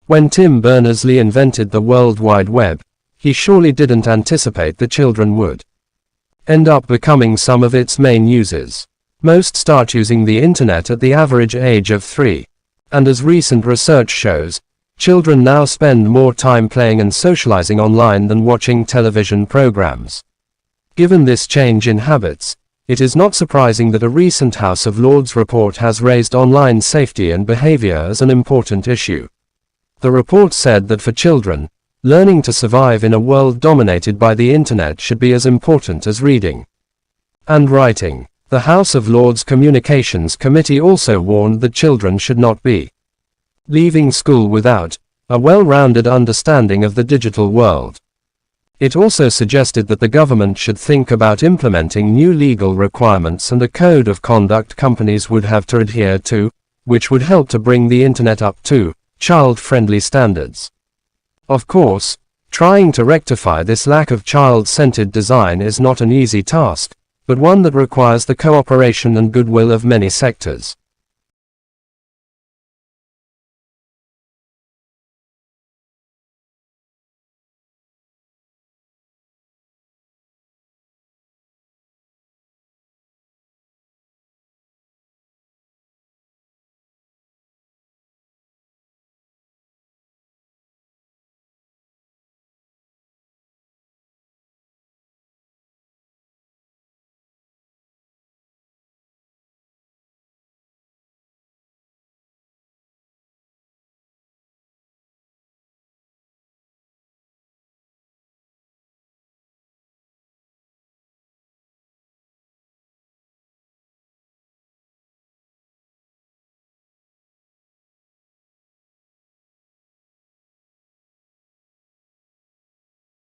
When Tim Berners-Lee invented the World Wide Web, he surely didn't anticipate that children would end up becoming some of its main users. Most start using the internet at the average age of 3. And as recent research shows, children now spend more time playing and socializing online than watching television programs. Given this change in habits, it is not surprising that a recent House of Lords report has raised online safety and behavior as an important issue. The report said that for children, learning to survive in a world dominated by the internet should be as important as reading and writing. The House of Lords Communications Committee also warned that children should not be leaving school without a well-rounded understanding of the digital world. It also suggested that the government should think about implementing new legal requirements and a code of conduct companies would have to adhere to, which would help to bring the internet up to child-friendly standards. Of course, trying to rectify this lack of child-centered design is not an easy task, but one that requires the cooperation and goodwill of many sectors.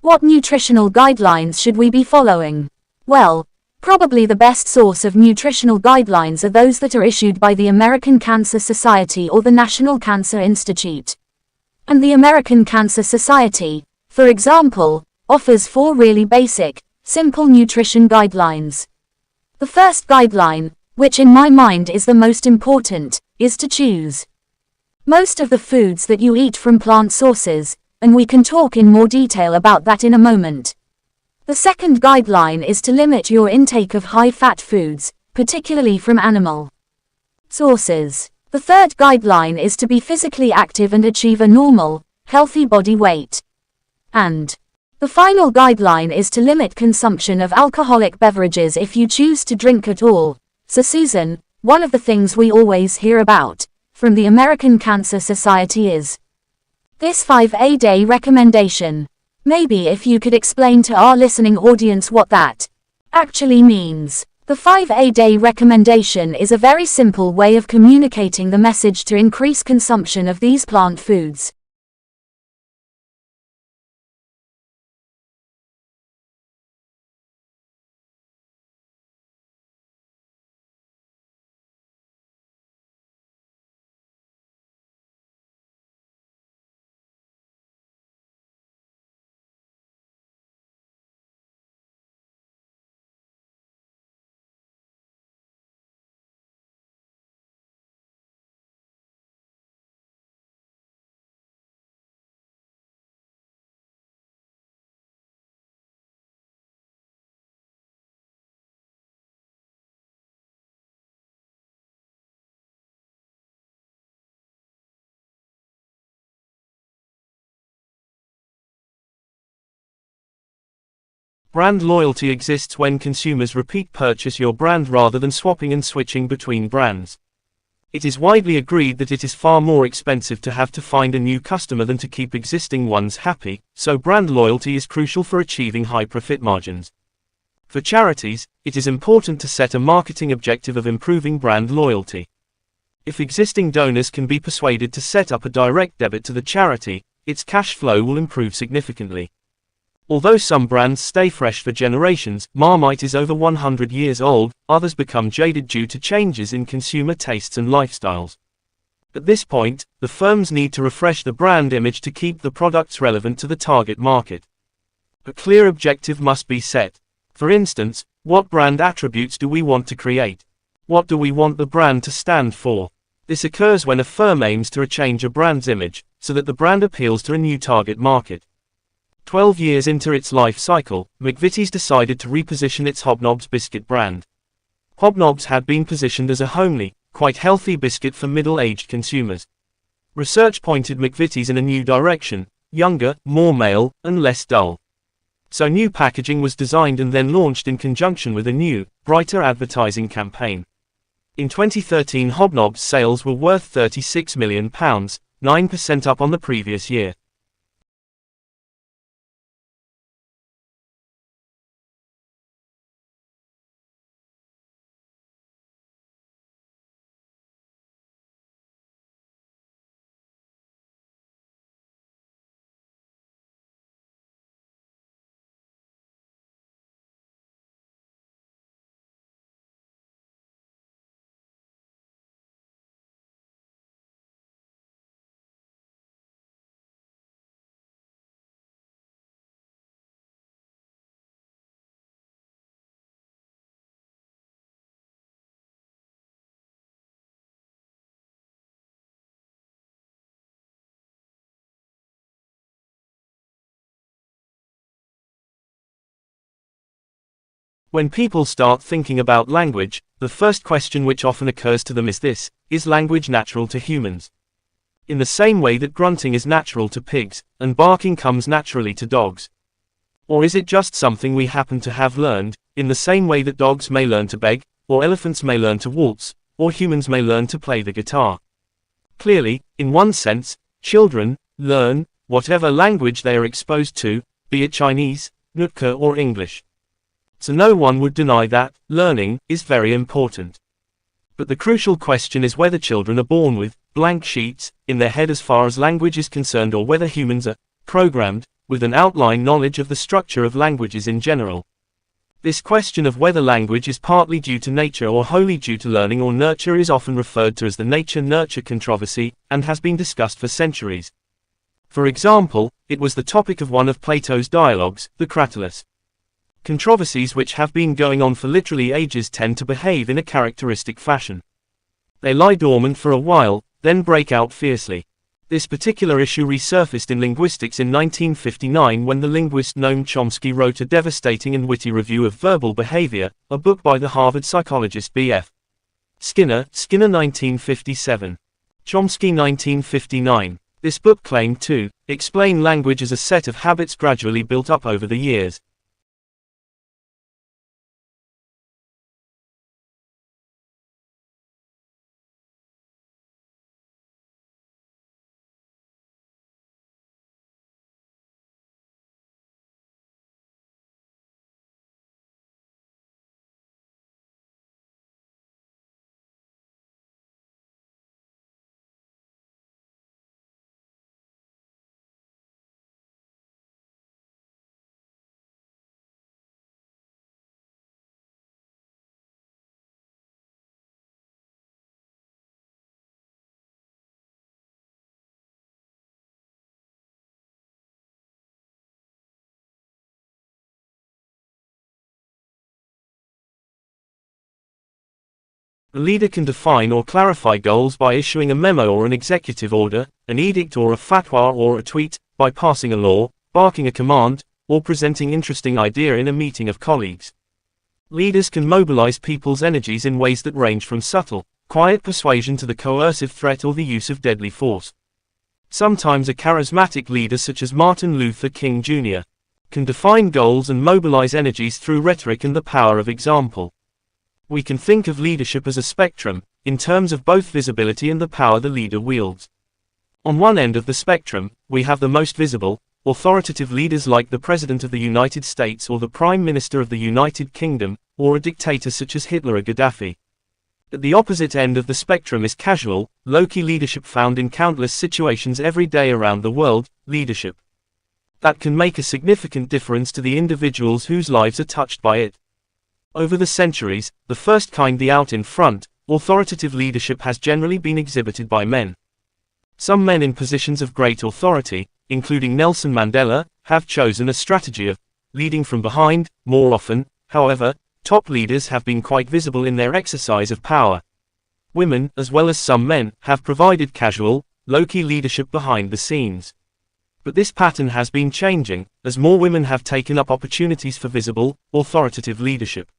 What nutritional guidelines should we be following? Well, probably the best source of nutritional guidelines are those that are issued by the American Cancer Society or the National Cancer Institute. And the American Cancer Society, for example, offers 4 really basic, simple nutrition guidelines. The first guideline, which in my mind is the most important, is to choose most of the foods that you eat from plant sources, and we can talk in more detail about that in a moment. The second guideline is to limit your intake of high-fat foods, particularly from animal sources. The third guideline is to be physically active and achieve a normal, healthy body weight. And the final guideline is to limit consumption of alcoholic beverages if you choose to drink at all. So Susan, one of the things we always hear about from the American Cancer Society is this 5-a-day recommendation. Maybe if you could explain to our listening audience what that actually means. The 5-a-day recommendation is a very simple way of communicating the message to increase consumption of these plant foods. Brand loyalty exists when consumers repeat purchase your brand rather than swapping and switching between brands. It is widely agreed that it is far more expensive to have to find a new customer than to keep existing ones happy, so brand loyalty is crucial for achieving high profit margins. For charities, it is important to set a marketing objective of improving brand loyalty. If existing donors can be persuaded to set up a direct debit to the charity, its cash flow will improve significantly. Although some brands stay fresh for generations, Marmite is over 100 years old, others become jaded due to changes in consumer tastes and lifestyles. At this point, the firms need to refresh the brand image to keep the products relevant to the target market. A clear objective must be set. For instance, what brand attributes do we want to create? What do we want the brand to stand for? This occurs when a firm aims to change a brand's image. so that the brand appeals to a new target market. 12 years into its life cycle, McVitie's decided to reposition its Hobnobs biscuit brand. Hobnobs had been positioned as a homely, quite healthy biscuit for middle-aged consumers. Research pointed McVitie's in a new direction: younger, more male, and less dull. So new packaging was designed and then launched in conjunction with a new, brighter advertising campaign. In 2013, Hobnobs sales were worth £36 million, 9% up on the previous year. When people start thinking about language, the first question which often occurs to them is this: is language natural to humans? In the same way that grunting is natural to pigs, and barking comes naturally to dogs. Or is it just something we happen to have learned, in the same way that dogs may learn to beg, or elephants may learn to waltz, or humans may learn to play the guitar? Clearly, in one sense, children learn whatever language they are exposed to, be it Chinese, Nootka, or English. So no one would deny that learning is very important. But the crucial question is whether children are born with blank sheets in their head as far as language is concerned, or whether humans are programmed with an outline knowledge of the structure of languages in general. This question of whether language is partly due to nature or wholly due to learning or nurture is often referred to as the nature-nurture controversy, and has been discussed for centuries. For example, it was the topic of one of Plato's dialogues, the Cratylus. Controversies which have been going on for literally ages tend to behave in a characteristic fashion. They lie dormant for a while, then break out fiercely. This particular issue resurfaced in linguistics in 1959 when the linguist Noam Chomsky wrote a devastating and witty review of Verbal Behavior, a book by the Harvard psychologist B.F. Skinner 1957. Chomsky 1959. This book claimed to explain language as a set of habits gradually built up over the years. A leader can define or clarify goals by issuing a memo or an executive order, an edict or a fatwa or a tweet, by passing a law, barking a command, or presenting interesting idea in a meeting of colleagues. Leaders can mobilize people's energies in ways that range from subtle, quiet persuasion to the coercive threat or the use of deadly force. Sometimes a charismatic leader such as Martin Luther King Jr. can define goals and mobilize energies through rhetoric and the power of example. We can think of leadership as a spectrum, in terms of both visibility and the power the leader wields. On one end of the spectrum, we have the most visible, authoritative leaders like the President of the United States or the Prime Minister of the United Kingdom, or a dictator such as Hitler or Gaddafi. At the opposite end of the spectrum is casual, low-key leadership found in countless situations every day around the world, leadership that can make a significant difference to the individuals whose lives are touched by it. Over the centuries, the first kind, the out in front, authoritative leadership has generally been exhibited by men. Some men in positions of great authority, including Nelson Mandela, have chosen a strategy of leading from behind. More often, however, top leaders have been quite visible in their exercise of power. Women, as well as some men, have provided casual, low-key leadership behind the scenes. But this pattern has been changing, as more women have taken up opportunities for visible, authoritative leadership.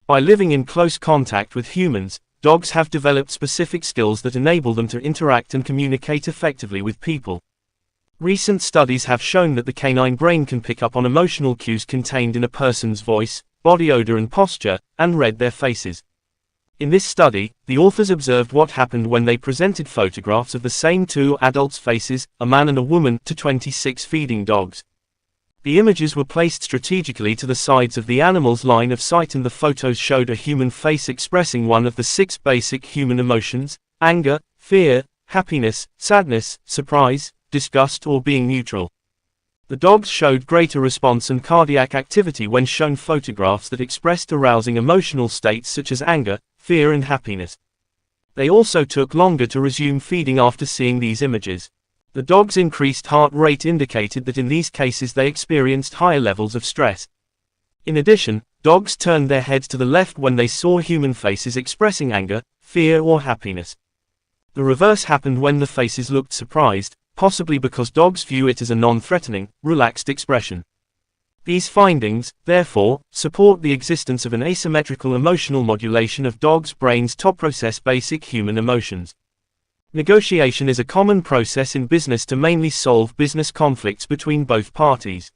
By living in close contact with humans, dogs have developed specific skills that enable them to interact and communicate effectively with people. Recent studies have shown that the canine brain can pick up on emotional cues contained in a person's voice, body odor and posture, and read their faces. In this study, the authors observed what happened when they presented photographs of the same two adults' faces, a man and a woman, to 26 feeding dogs. The images were placed strategically to the sides of the animal's line of sight, and the photos showed a human face expressing one of the 6 basic human emotions: anger, fear, happiness, sadness, surprise, disgust, or being neutral. The dogs showed greater response and cardiac activity when shown photographs that expressed arousing emotional states such as anger, fear and happiness. They also took longer to resume feeding after seeing these images. The dog's increased heart rate indicated that in these cases they experienced higher levels of stress. In addition, dogs turned their heads to the left when they saw human faces expressing anger, fear or happiness. The reverse happened when the faces looked surprised, possibly because dogs view it as a non-threatening, relaxed expression. These findings, therefore, support the existence of an asymmetrical emotional modulation of dogs' brains to process basic human emotions. Negotiation is a common process in business to mainly solve business conflicts between both parties.